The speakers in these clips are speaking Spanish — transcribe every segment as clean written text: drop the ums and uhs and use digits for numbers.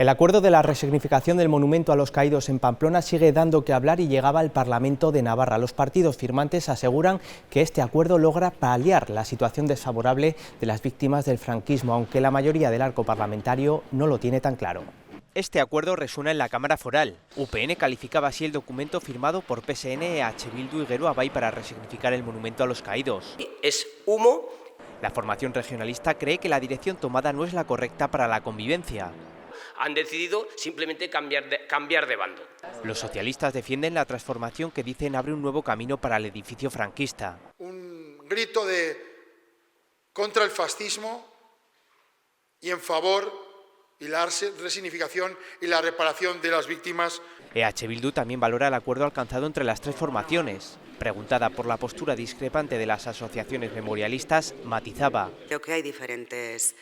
El acuerdo de la resignificación del monumento a los caídos en Pamplona sigue dando que hablar y llegaba al Parlamento de Navarra. Los partidos firmantes aseguran que este acuerdo logra paliar la situación desfavorable de las víctimas del franquismo, aunque la mayoría del arco parlamentario no lo tiene tan claro. Este acuerdo resuena en la Cámara Foral. UPN calificaba así el documento firmado por PSN, EH Bildu y Geroa Bai para resignificar el monumento a los caídos. Es humo. La formación regionalista cree que la dirección tomada no es la correcta para la convivencia. Han decidido simplemente cambiar de bando. Los socialistas defienden la transformación que dicen abre un nuevo camino para el edificio franquista. Un grito contra el fascismo y en favor y la resignificación y la reparación de las víctimas. EH Bildu también valora el acuerdo alcanzado entre las tres formaciones. Preguntada por la postura discrepante de las asociaciones memorialistas, matizaba. Creo que hay diferentes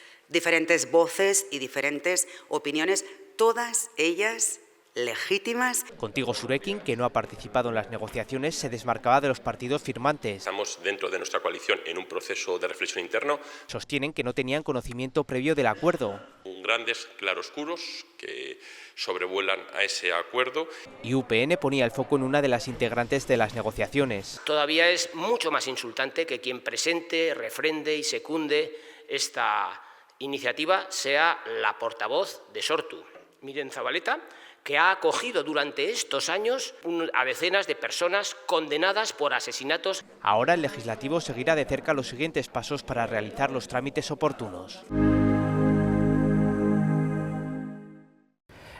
voces y diferentes opiniones, todas ellas legítimas. Contigo Surekin, que no ha participado en las negociaciones, se desmarcaba de los partidos firmantes. Estamos dentro de nuestra coalición en un proceso de reflexión interno. Sostienen que no tenían conocimiento previo del acuerdo. Grandes claroscuros que sobrevuelan a ese acuerdo. Y UPN ponía el foco en una de las integrantes de las negociaciones. Todavía es mucho más insultante que quien presente, refrende y secunde esta iniciativa sea la portavoz de Sortu, Miren Zabaleta, que ha acogido durante estos años a decenas de personas condenadas por asesinatos. Ahora el legislativo seguirá de cerca los siguientes pasos para realizar los trámites oportunos.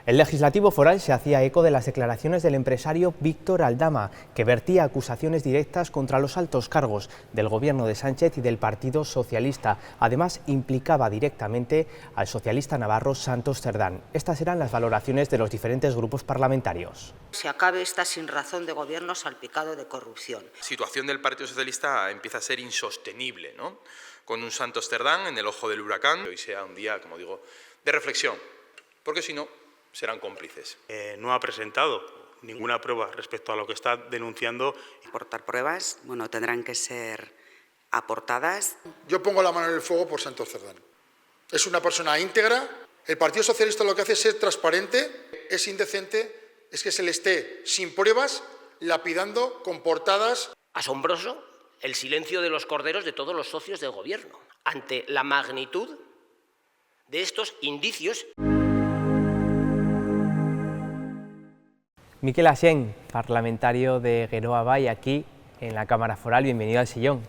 El legislativo foral se hacía eco de las declaraciones del empresario Víctor Aldama, que vertía acusaciones directas contra los altos cargos del gobierno de Sánchez y del Partido Socialista. Además, implicaba directamente al socialista navarro Santos Cerdán. Estas eran las valoraciones de los diferentes grupos parlamentarios. Se acabe esta sinrazón de gobierno salpicado de corrupción. La situación del Partido Socialista empieza a ser insostenible, ¿no? Con un Santos Cerdán en el ojo del huracán. Hoy sea un día, como digo, de reflexión, porque si no, serán cómplices. No ha presentado ninguna prueba respecto a lo que está denunciando. Aportar pruebas, tendrán que ser aportadas. Yo pongo la mano en el fuego por Santos Cerdán. Es una persona íntegra. El Partido Socialista lo que hace es ser transparente. Es indecente, es que se le esté sin pruebas lapidando con portadas. Asombroso el silencio de los corderos de todos los socios del gobierno ante la magnitud de estos indicios. Miquel Asén, parlamentario de Geroa Bai, aquí en la Cámara Foral. Bienvenido al sillón.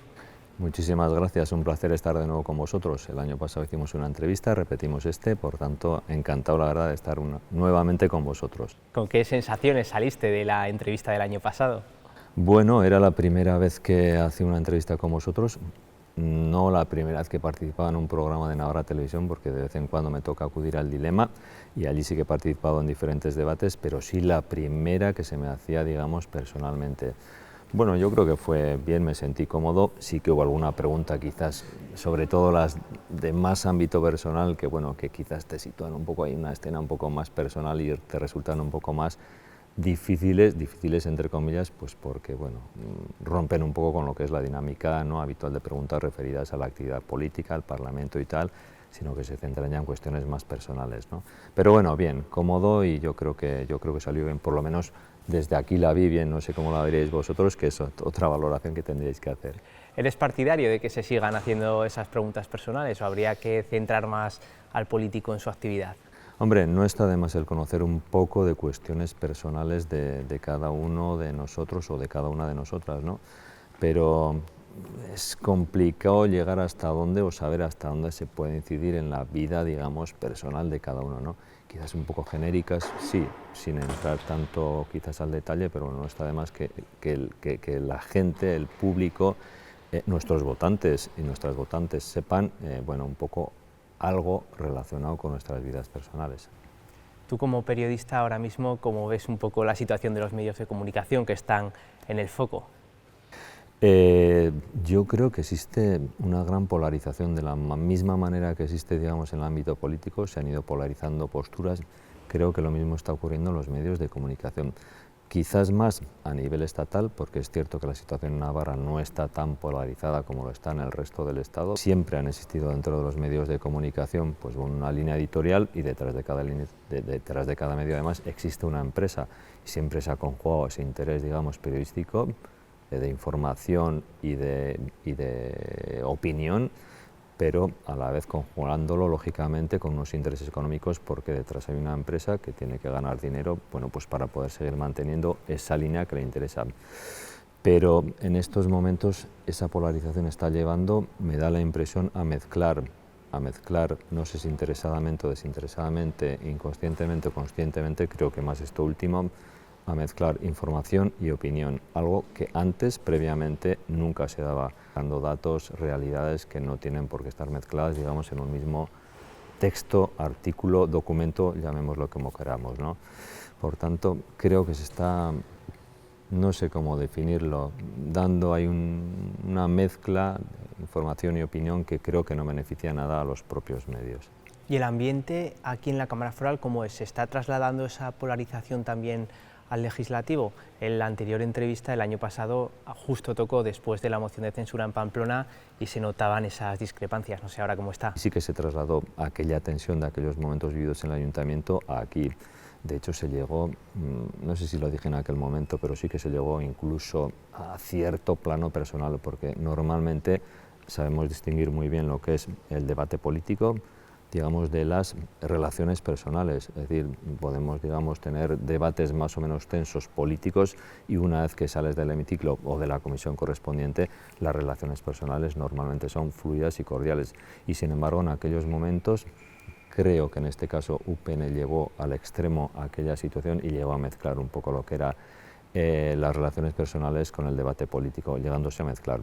Muchísimas gracias, un placer estar de nuevo con vosotros. El año pasado hicimos una entrevista, repetimos por tanto, encantado la verdad de estar nuevamente con vosotros. ¿Con qué sensaciones saliste de la entrevista del año pasado? Bueno, era la primera vez que hacía una entrevista con vosotros, no la primera vez que participaba en un programa de Navarra Televisión, porque de vez en cuando me toca acudir al Dilema y allí sí que he participado en diferentes debates, pero sí la primera que se me hacía, digamos, personalmente. Bueno, yo creo que fue bien, me sentí cómodo, sí que hubo alguna pregunta quizás, sobre todo las de más ámbito personal, que bueno, que quizás te sitúan un poco ahí en una escena un poco más personal y te resultan un poco más difíciles entre comillas, pues porque bueno, rompen un poco con lo que es la dinámica no habitual de preguntas referidas a la actividad política, al Parlamento y tal, sino que se centran ya en cuestiones más personales, ¿no? Pero bueno, bien, cómodo, y yo creo que salió bien, por lo menos desde aquí la vi bien, no sé cómo la veréis vosotros, que es otra valoración que tendríais que hacer. ¿Eres partidario de que se sigan haciendo esas preguntas personales o habría que centrar más al político en su actividad? Hombre, no está de más el conocer un poco de cuestiones personales de cada uno de nosotros o de cada una de nosotras, ¿no? Pero es complicado llegar hasta dónde o saber hasta dónde se puede incidir en la vida, digamos, personal de cada uno, ¿no? Quizás un poco genéricas, sí, sin entrar tanto quizás al detalle, pero no está de más que la gente, el público, nuestros votantes y nuestras votantes sepan, bueno, un poco algo relacionado con nuestras vidas personales. Tú como periodista ahora mismo, ¿cómo ves un poco la situación de los medios de comunicación que están en el foco? Yo creo que existe una gran polarización, de la misma manera que existe, digamos, en el ámbito político, se han ido polarizando posturas. Creo que lo mismo está ocurriendo en los medios de comunicación. quizás más a nivel estatal, porque es cierto que la situación en Navarra no está tan polarizada como lo está en el resto del Estado. Siempre han existido dentro de los medios de comunicación pues una línea editorial y detrás de cada medio además existe una empresa y siempre se ha conjugado ese interés, digamos, periodístico, de información y de opinión, pero a la vez conjugándolo lógicamente con unos intereses económicos, porque detrás hay una empresa que tiene que ganar dinero, bueno, pues para poder seguir manteniendo esa línea que le interesa. Pero en estos momentos esa polarización está llevando, me da la impresión, a mezclar, no sé si interesadamente o desinteresadamente, inconscientemente o conscientemente, creo que más esto último, a mezclar información y opinión, algo que antes, previamente, nunca se daba, dando datos, realidades que no tienen por qué estar mezcladas, digamos, en un mismo texto, artículo, documento, llamémoslo como queramos, ¿no? Por tanto, creo que se está, no sé cómo definirlo, dando ahí una mezcla de información y opinión que creo que no beneficia nada a los propios medios. ¿Y el ambiente aquí en la Cámara Foral cómo es? ¿Se está trasladando esa polarización también al legislativo? En la anterior entrevista el año pasado justo tocó después de la moción de censura en Pamplona y se notaban esas discrepancias, no sé ahora cómo está. Sí que se trasladó aquella tensión de aquellos momentos vividos en el ayuntamiento a aquí. De hecho se llegó, no sé si lo dije en aquel momento, pero sí que se llegó incluso a cierto plano personal, porque normalmente sabemos distinguir muy bien lo que es el debate político, digamos, de las relaciones personales, es decir, podemos, digamos, tener debates más o menos tensos políticos y una vez que sales del hemiciclo o de la comisión correspondiente, las relaciones personales normalmente son fluidas y cordiales. Y sin embargo, en aquellos momentos, creo que en este caso UPN llevó al extremo aquella situación y llegó a mezclar un poco lo que era las relaciones personales con el debate político, llegándose a mezclar.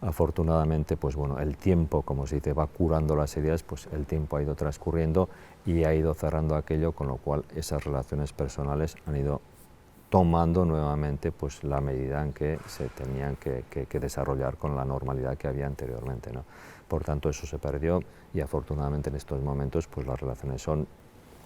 Afortunadamente, pues bueno, el tiempo, como se dice, va curando las heridas, pues el tiempo ha ido transcurriendo y ha ido cerrando aquello, con lo cual esas relaciones personales han ido tomando nuevamente pues la medida en que se tenían que desarrollar con la normalidad que había anteriormente, ¿no? Por tanto, eso se perdió y afortunadamente en estos momentos pues las relaciones son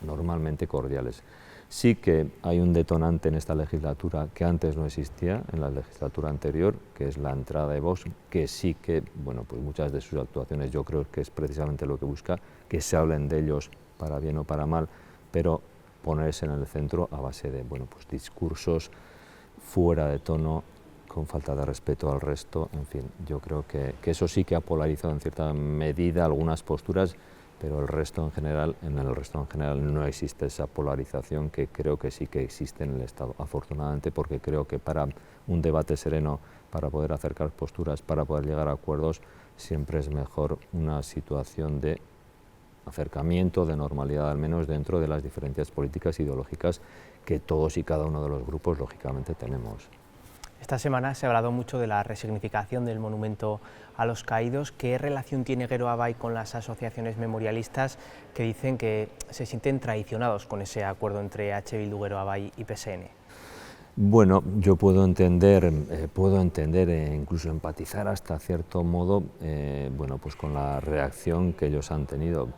normalmente cordiales. Sí que hay un detonante en esta legislatura que antes no existía en la legislatura anterior, que es la entrada de Vox, que sí que, bueno, pues muchas de sus actuaciones yo creo que es precisamente lo que busca, que se hablen de ellos para bien o para mal, pero ponerse en el centro a base de, bueno, pues discursos fuera de tono, con falta de respeto al resto, en fin, yo creo que eso sí que ha polarizado en cierta medida algunas posturas, pero en el resto en general no existe esa polarización que creo que sí que existe en el Estado, afortunadamente, porque creo que para un debate sereno, para poder acercar posturas, para poder llegar a acuerdos, siempre es mejor una situación de acercamiento, de normalidad, al menos dentro de las diferencias políticas e ideológicas que todos y cada uno de los grupos lógicamente tenemos. Esta semana se ha hablado mucho de la resignificación del monumento a los caídos. ¿Qué relación tiene Gero Abay con las asociaciones memorialistas que dicen que se sienten traicionados con ese acuerdo entre H. Bildu, Gero Abay y PSN? Bueno, yo puedo entender e incluso empatizar hasta cierto modo bueno, pues con la reacción que ellos han tenido,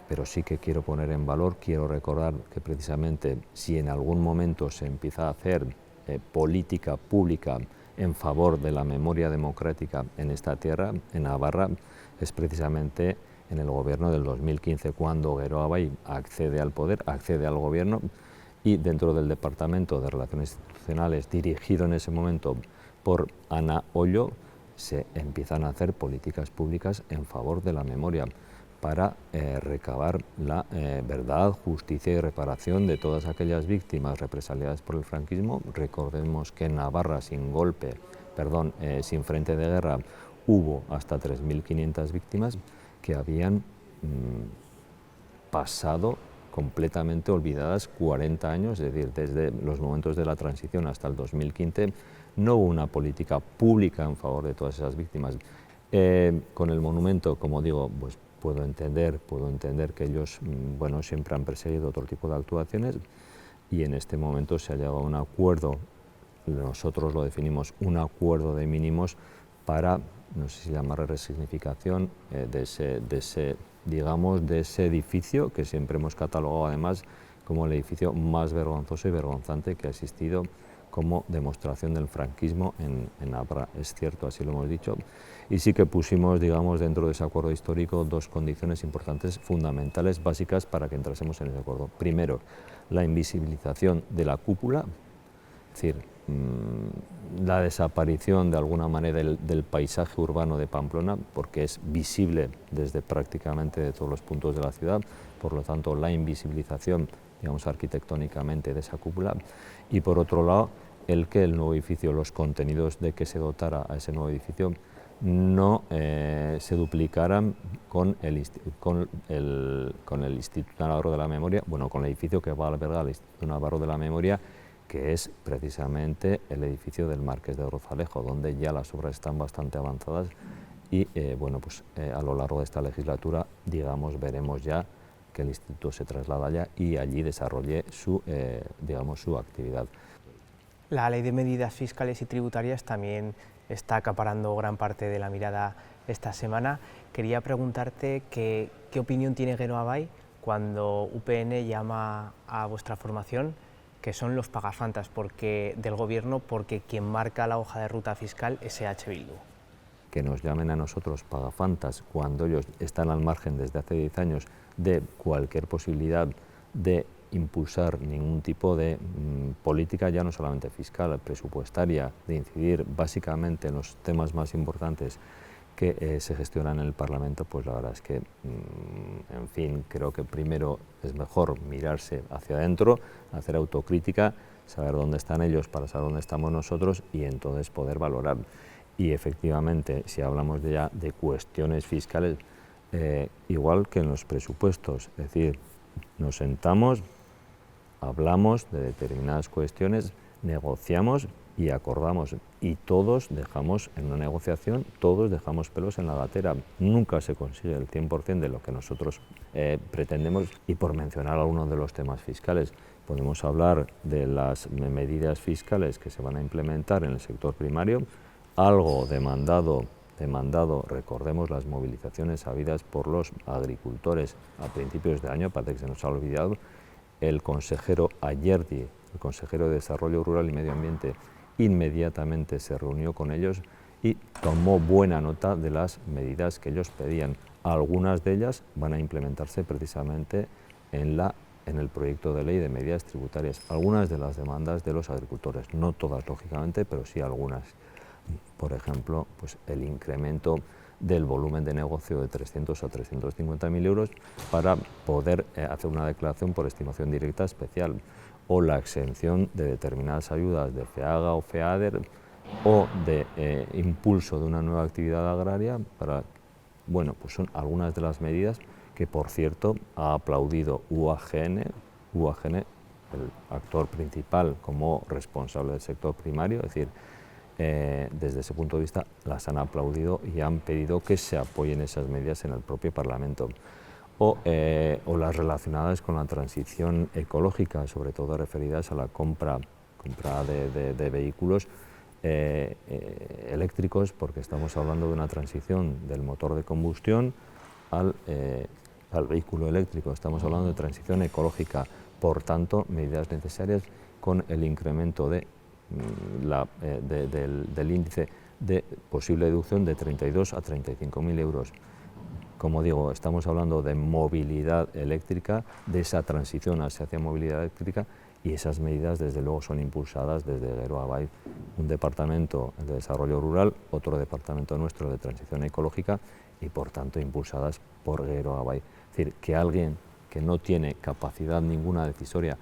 pero sí que quiero poner en valor, quiero recordar que precisamente si en algún momento se empieza a hacer política pública en favor de la memoria democrática en esta tierra, en Navarra, es precisamente en el gobierno del 2015, cuando Gero Abay accede al poder, accede al gobierno, y dentro del Departamento de Relaciones Institucionales, dirigido en ese momento por Ana Ollo, se empiezan a hacer políticas públicas en favor de la memoria, para recabar la verdad, justicia y reparación de todas aquellas víctimas represaliadas por el franquismo. Recordemos que en Navarra sin frente de guerra hubo hasta 3.500 víctimas que habían pasado completamente olvidadas 40 años, es decir, desde los momentos de la transición hasta el 2015 no hubo una política pública en favor de todas esas víctimas. Con el monumento, como digo, pues puedo entender que ellos, bueno, siempre han perseguido otro tipo de actuaciones y en este momento se ha llegado a un acuerdo, nosotros lo definimos, un acuerdo de mínimos para, no sé si llamar resignificación de ese edificio que siempre hemos catalogado además como el edificio más vergonzoso y vergonzante que ha existido como demostración del franquismo en Navarra. Es cierto, así lo hemos dicho, y sí que pusimos, digamos, dentro de ese acuerdo histórico dos condiciones importantes, fundamentales, básicas para que entrásemos en ese acuerdo. Primero, la invisibilización de la cúpula, es decir, la desaparición de alguna manera del paisaje urbano de Pamplona, porque es visible desde prácticamente de todos los puntos de la ciudad, por lo tanto la invisibilización, digamos, arquitectónicamente de esa cúpula, y por otro lado el que el nuevo edificio, los contenidos de que se dotara a ese nuevo edificio no se duplicaran con el Instituto Navarro de la Memoria, bueno, con el edificio que va a albergar el Instituto Navarro de la Memoria, que es precisamente el edificio del Marqués de Rozalejo, donde ya las obras están bastante avanzadas y bueno, pues a lo largo de esta legislatura, digamos, veremos ya que el instituto se traslada allá y allí desarrolle su, digamos, su actividad. La Ley de Medidas Fiscales y Tributarias también está acaparando gran parte de la mirada esta semana. Quería preguntarte qué opinión tiene Geroa cuando UPN llama a vuestra formación, que son los pagafantas del Gobierno, porque quien marca la hoja de ruta fiscal es EH Bildu. Que nos llamen a nosotros pagafantas cuando ellos están al margen desde hace 10 años de cualquier posibilidad de impulsar ningún tipo de política, ya no solamente fiscal, presupuestaria, de incidir básicamente en los temas más importantes que se gestionan en el Parlamento, pues la verdad es que, en fin, creo que primero es mejor mirarse hacia adentro, hacer autocrítica, saber dónde están ellos para saber dónde estamos nosotros y entonces poder valorar. Y efectivamente, si hablamos ya de cuestiones fiscales, igual que en los presupuestos, es decir, nos sentamos, hablamos de determinadas cuestiones, negociamos y acordamos, y todos dejamos en una negociación, todos dejamos pelos en la gatera. Nunca se consigue el 100% de lo que nosotros pretendemos, y por mencionar algunos de los temas fiscales, podemos hablar de las medidas fiscales que se van a implementar en el sector primario, algo demandado, recordemos las movilizaciones habidas por los agricultores a principios de año, parece que se nos ha olvidado. El consejero Ayerdi, el consejero de Desarrollo Rural y Medio Ambiente, inmediatamente se reunió con ellos y tomó buena nota de las medidas que ellos pedían. Algunas de ellas van a implementarse precisamente en el proyecto de ley de medidas tributarias. Algunas de las demandas de los agricultores, no todas lógicamente, pero sí algunas. Por ejemplo, pues el incremento del volumen de negocio de 300 a 350.000 euros para poder hacer una declaración por estimación directa especial, o la exención de determinadas ayudas de FEAGA o FEADER, o de impulso de una nueva actividad agraria. Bueno, pues son algunas de las medidas que, por cierto, ha aplaudido UAGN, el actor principal como responsable del sector primario, es decir, desde ese punto de vista las han aplaudido y han pedido que se apoyen esas medidas en el propio Parlamento. O las relacionadas con la transición ecológica, sobre todo referidas a la compra de vehículos eléctricos, porque estamos hablando de una transición del motor de combustión al vehículo eléctrico, estamos hablando de transición ecológica, por tanto, medidas necesarias con el incremento del índice de posible deducción de 32 a 35.000 euros. Como digo, estamos hablando de movilidad eléctrica, de esa transición hacia movilidad eléctrica, y esas medidas desde luego son impulsadas desde Geroa, un departamento de desarrollo rural, otro departamento nuestro de transición ecológica, y por tanto impulsadas por Geroa. Es decir, que alguien que no tiene capacidad ninguna decisoria,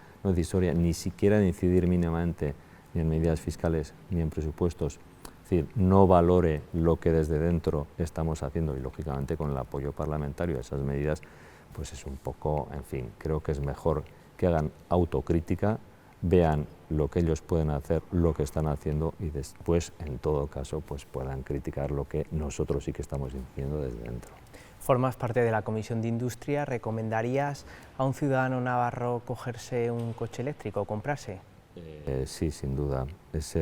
ni siquiera de incidir mínimamente ni en medidas fiscales ni en presupuestos, es decir, no valore lo que desde dentro estamos haciendo, y lógicamente con el apoyo parlamentario a esas medidas, pues es un poco, en fin, creo que es mejor que hagan autocrítica, vean lo que ellos pueden hacer, lo que están haciendo, y después, en todo caso, pues puedan criticar lo que nosotros sí que estamos haciendo desde dentro. Formas parte de la Comisión de Industria. ¿Recomendarías a un ciudadano navarro cogerse un coche eléctrico o comprarse? Sí, sin duda. Es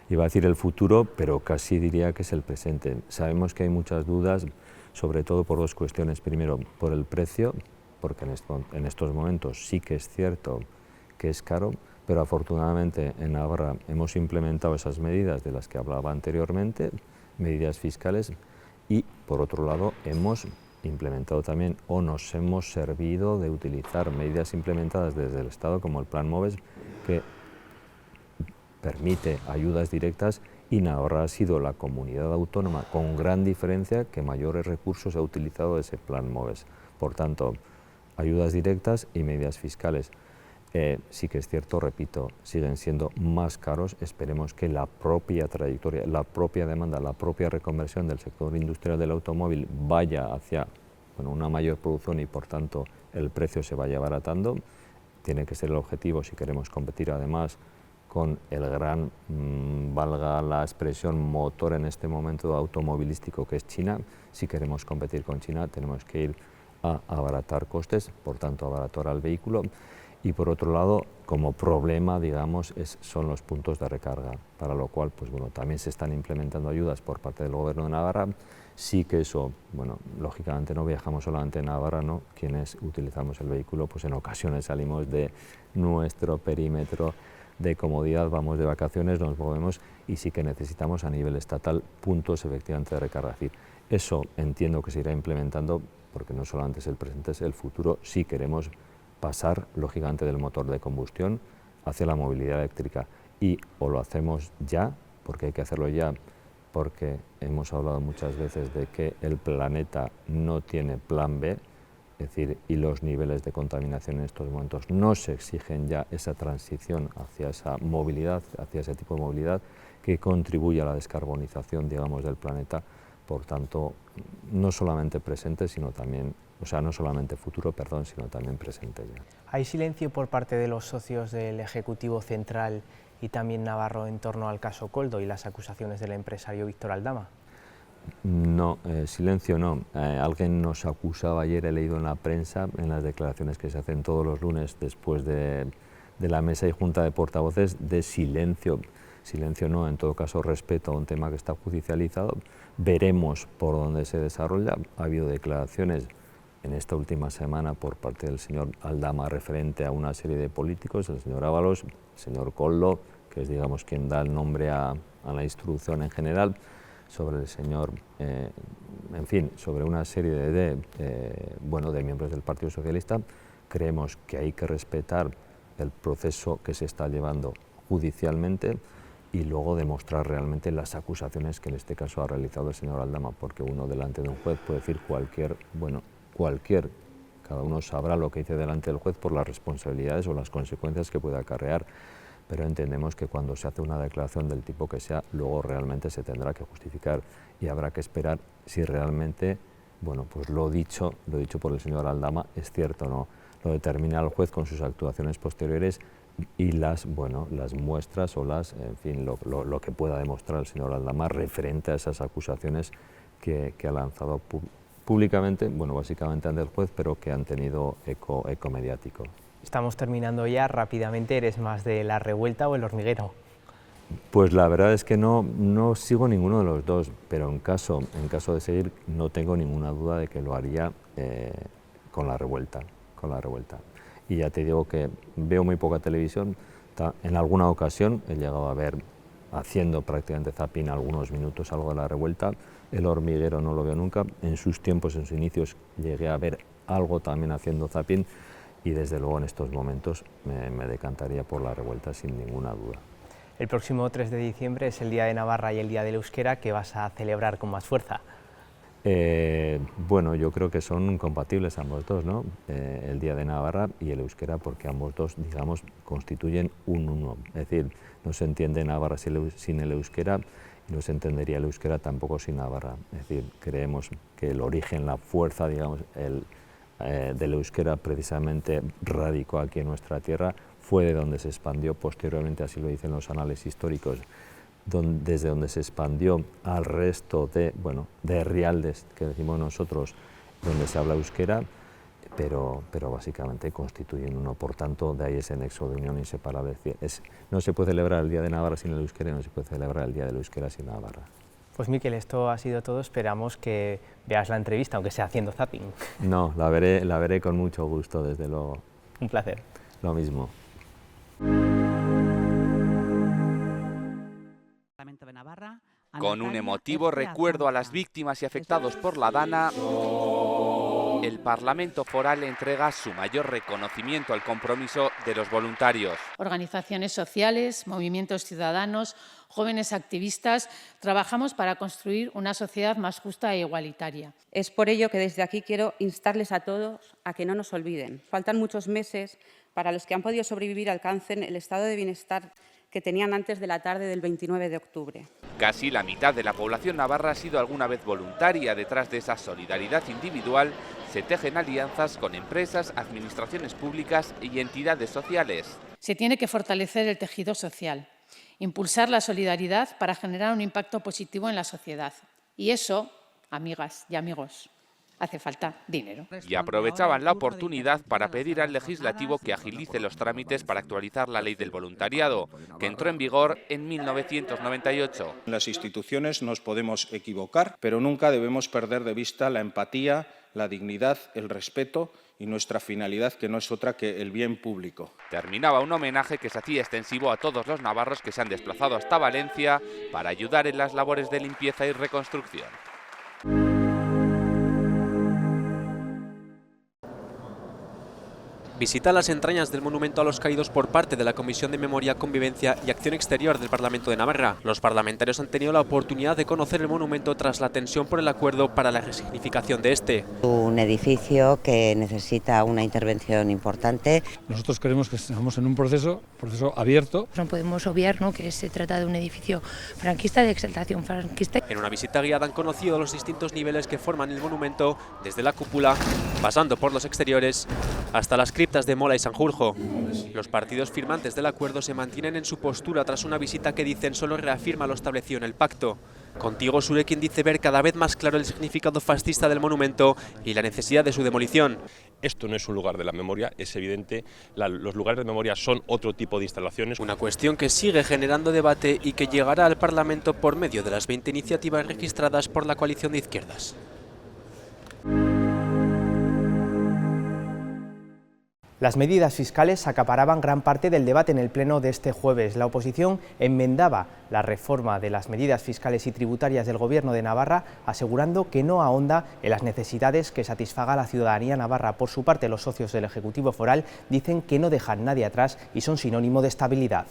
iba a decir el futuro, pero casi diría que es el presente. Sabemos que hay muchas dudas, sobre todo por dos cuestiones. Primero, por el precio, porque en estos momentos sí que es cierto que es caro, pero afortunadamente en Navarra hemos implementado esas medidas de las que hablaba anteriormente, medidas fiscales, y por otro lado hemos implementado también o nos hemos servido de utilizar medidas implementadas desde el Estado como el Plan MOVES, que permite ayudas directas, y Navarra ha sido la comunidad autónoma con gran diferencia que mayores recursos ha utilizado de ese Plan MOVES. Por tanto, ayudas directas y medidas fiscales. Sí que es cierto, repito, siguen siendo más caros. Esperemos que la propia trayectoria, la propia demanda, la propia reconversión del sector industrial del automóvil vaya hacia una mayor producción y por tanto el precio se vaya abaratando. Tiene que ser el objetivo si queremos competir además con el gran, valga la expresión, motor en este momento automovilístico que es China. Si queremos competir con China tenemos que ir a abaratar costes, por tanto abaratar al vehículo. Y por otro lado, como problema, digamos, son los puntos de recarga, para lo cual, pues bueno, también se están implementando ayudas por parte del Gobierno de Navarra. Sí que eso, bueno, lógicamente no viajamos solamente en Navarra, ¿no? Quienes utilizamos el vehículo, pues en ocasiones salimos de nuestro perímetro de comodidad, vamos de vacaciones, nos movemos y sí que necesitamos a nivel estatal puntos efectivamente de recarga. Es decir, eso entiendo que se irá implementando porque no solamente es el presente, es el futuro, si queremos pasar lógicamente del motor de combustión hacia la movilidad eléctrica, y o lo hacemos ya, porque hay que hacerlo ya, porque hemos hablado muchas veces de que el planeta no tiene plan B, es decir, y los niveles de contaminación en estos momentos no se exigen ya esa transición hacia esa movilidad, hacia ese tipo de movilidad que contribuye a la descarbonización, digamos, del planeta. Por tanto, no solamente presente, sino también, o sea, no solamente futuro, perdón, sino también presente ya. ¿Hay silencio por parte de los socios del Ejecutivo Central y también Navarro en torno al caso Koldo y las acusaciones del empresario Víctor Aldama? No, silencio no. Alguien nos acusaba ayer, he leído en la prensa, en las declaraciones que se hacen todos los lunes después de la mesa y junta de portavoces, de silencio. Silencio no, en todo caso respeto a un tema que está judicializado. Veremos por dónde se desarrolla. Ha habido declaraciones en esta última semana por parte del señor Aldama referente a una serie de políticos, el señor Ábalos, el señor Koldo, que es, digamos, quien da el nombre a la instrucción en general, sobre el señor, en fin, sobre una serie de miembros del Partido Socialista. Creemos que hay que respetar el proceso que se está llevando judicialmente y luego demostrar realmente las acusaciones que en este caso ha realizado el señor Aldama, porque uno delante de un juez puede decir cualquier, cada uno sabrá lo que dice delante del juez por las responsabilidades o las consecuencias que puede acarrear, pero entendemos que cuando se hace una declaración del tipo que sea, luego realmente se tendrá que justificar y habrá que esperar si realmente, bueno, pues lo dicho por el señor Aldama es cierto o no. Lo determina el juez con sus actuaciones posteriores y las muestras o en fin, lo que pueda demostrar el señor Aldama referente a esas acusaciones que ha lanzado públicamente, bueno, básicamente ante el juez, pero que han tenido eco mediático. Estamos terminando ya, rápidamente, ¿eres más de La Revuelta o El Hormiguero? Pues la verdad es que no sigo ninguno de los dos, pero en caso de seguir no tengo ninguna duda de que lo haría con La Revuelta. Y ya te digo que veo muy poca televisión, en alguna ocasión he llegado a ver, haciendo prácticamente zapping algunos minutos, algo de La Revuelta. El Hormiguero no lo veo nunca, en sus tiempos, en sus inicios, llegué a ver algo también haciendo zapping y desde luego en estos momentos me decantaría por La Revuelta sin ninguna duda. El próximo 3 de diciembre es el Día de Navarra y el Día del Euskera, que vas a celebrar con más fuerza. Bueno, yo creo que son compatibles ambos dos, ¿no? El Día de Navarra y el Euskera, porque ambos dos, digamos, constituyen un uno. Es decir, no se entiende Navarra sin el Euskera y no se entendería el Euskera tampoco sin Navarra. Es decir, creemos que el origen, la fuerza, digamos, del Euskera precisamente radicó aquí en nuestra tierra, fue de donde se expandió posteriormente, así lo dicen los anales históricos, desde donde se expandió al resto de rialdes, que decimos nosotros, donde se habla euskera, pero básicamente constituyen uno, por tanto, de ahí ese nexo de unión inseparable. No se puede celebrar el Día de Navarra sin el euskera y no se puede celebrar el Día del Euskera sin Navarra. Pues Miquel, esto ha sido todo, esperamos que veas la entrevista, aunque sea haciendo zapping. No, la veré con mucho gusto, desde luego. Un placer. Lo mismo. Con un emotivo recuerdo a las víctimas y afectados por la Dana, el Parlamento Foral entrega su mayor reconocimiento al compromiso de los voluntarios. Organizaciones sociales, movimientos ciudadanos, jóvenes activistas, trabajamos para construir una sociedad más justa e igualitaria. Es por ello que desde aquí quiero instarles a todos a que no nos olviden. Faltan muchos meses para los que han podido sobrevivir alcancen el estado de bienestar que tenían antes de la tarde del 29 de octubre. Casi la mitad de la población navarra ha sido alguna vez voluntaria. Detrás de esa solidaridad individual se tejen alianzas con empresas, administraciones públicas y entidades sociales. Se tiene que fortalecer el tejido social, impulsar la solidaridad para generar un impacto positivo en la sociedad. Y eso, amigas y amigos, hace falta dinero. Y aprovechaban la oportunidad para pedir al legislativo que agilice los trámites para actualizar la ley del voluntariado, que entró en vigor en 1998. En las instituciones nos podemos equivocar, pero nunca debemos perder de vista la empatía, la dignidad, el respeto y nuestra finalidad, que no es otra que el bien público. Terminaba un homenaje que se hacía extensivo a todos los navarros que se han desplazado hasta Valencia para ayudar en las labores de limpieza y reconstrucción. Visita las entrañas del monumento a los caídos por parte de la Comisión de Memoria, Convivencia y Acción Exterior del Parlamento de Navarra. Los parlamentarios han tenido la oportunidad de conocer el monumento tras la tensión por el acuerdo para la resignificación de este. Un edificio que necesita una intervención importante. Nosotros creemos que estamos en un proceso abierto. No podemos obviar, ¿no?, que se trata de un edificio franquista, de exaltación franquista. En una visita guiada han conocido los distintos niveles que forman el monumento, desde la cúpula, pasando por los exteriores, hasta las criptas de Mola y Sanjurjo. Los partidos firmantes del acuerdo se mantienen en su postura tras una visita que dicen solo reafirma lo establecido en el pacto. Contigo Surekin dice ver cada vez más claro el significado fascista del monumento y la necesidad de su demolición. Esto no es un lugar de la memoria, es evidente, los lugares de memoria son otro tipo de instalaciones. Una cuestión que sigue generando debate y que llegará al Parlamento por medio de las 20 iniciativas registradas por la coalición de izquierdas. Las medidas fiscales acaparaban gran parte del debate en el pleno de este jueves. La oposición enmendaba la reforma de las medidas fiscales y tributarias del Gobierno de Navarra, asegurando que no ahonda en las necesidades que satisfaga la ciudadanía navarra. Por su parte, los socios del Ejecutivo Foral dicen que no dejan nadie atrás y son sinónimo de estabilidad.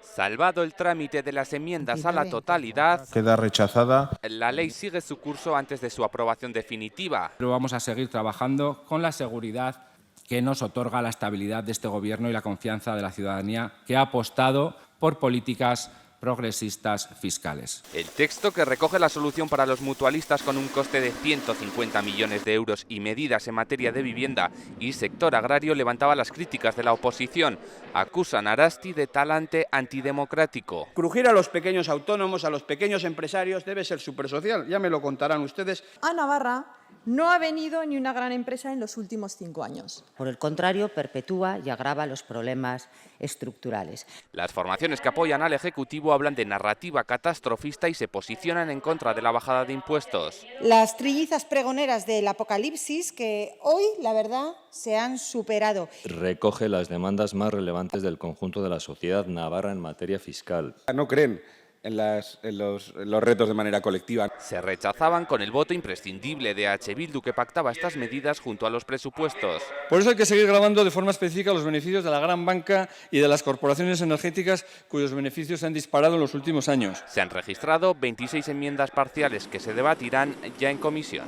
Salvado el trámite de las enmiendas a la totalidad, queda rechazada. La ley sigue su curso antes de su aprobación definitiva. Pero vamos a seguir trabajando con la seguridad que nos otorga la estabilidad de este Gobierno y la confianza de la ciudadanía, que ha apostado por políticas progresistas fiscales. El texto, que recoge la solución para los mutualistas con un coste de 150 millones de euros y medidas en materia de vivienda y sector agrario, levantaba las críticas de la oposición. Acusan a Arasti de talante antidemocrático. Crujir a los pequeños autónomos, a los pequeños empresarios, debe ser supersocial, ya me lo contarán ustedes. A Navarra no ha venido ni una gran empresa en los últimos 5 años. Por el contrario, perpetúa y agrava los problemas estructurales. Las formaciones que apoyan al Ejecutivo hablan de narrativa catastrofista y se posicionan en contra de la bajada de impuestos. Las trillizas pregoneras del apocalipsis que hoy, la verdad, se han superado. Recoge las demandas más relevantes del conjunto de la sociedad navarra en materia fiscal. No creen en los retos de manera colectiva. Se rechazaban con el voto imprescindible de H. Bildu, que pactaba estas medidas junto a los presupuestos. Por eso hay que seguir grabando de forma específica los beneficios de la gran banca y de las corporaciones energéticas, cuyos beneficios se han disparado en los últimos años. Se han registrado 26 enmiendas parciales que se debatirán ya en comisión.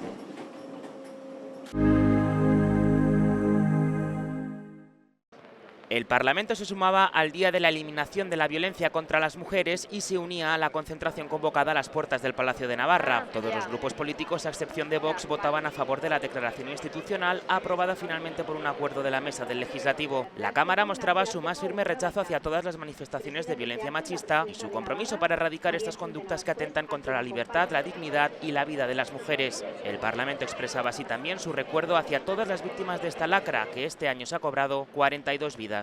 El Parlamento se sumaba al Día de la Eliminación de la Violencia contra las Mujeres y se unía a la concentración convocada a las puertas del Palacio de Navarra. Todos los grupos políticos, a excepción de Vox, votaban a favor de la declaración institucional, aprobada finalmente por un acuerdo de la mesa del Legislativo. La Cámara mostraba su más firme rechazo hacia todas las manifestaciones de violencia machista y su compromiso para erradicar estas conductas que atentan contra la libertad, la dignidad y la vida de las mujeres. El Parlamento expresaba así también su recuerdo hacia todas las víctimas de esta lacra, que este año se ha cobrado 42 vidas.